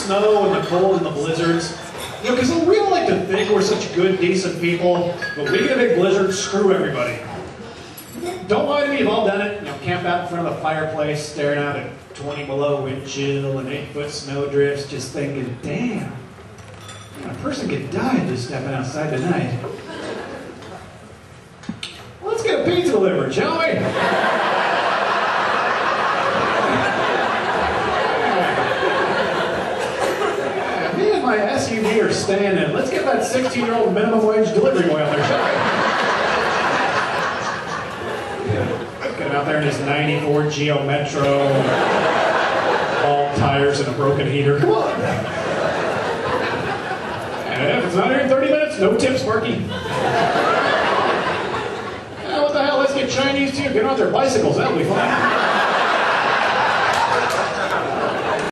snow and the cold and the blizzards. You know, because we all like to think we're such good, decent people, but we get a big blizzard, screw everybody. Don't lie to me, you've all done it. You know, camp out in front of the fireplace, staring out at 20 below wind chill and 8-foot snow drifts, just thinking, damn, man, a person could die just stepping outside tonight. Let's get a pizza delivered, shall we? Me and my SUV are standing. Let's get that 16-year-old minimum wage delivery boy out there, shall we? Get him out there in his 94 Geo Metro, all tires and a broken heater. Come on. And if it's not here in 30 minutes, no tips, Sparky. What the hell, let's get Chinese too. Get on their bicycles, that'll be fun.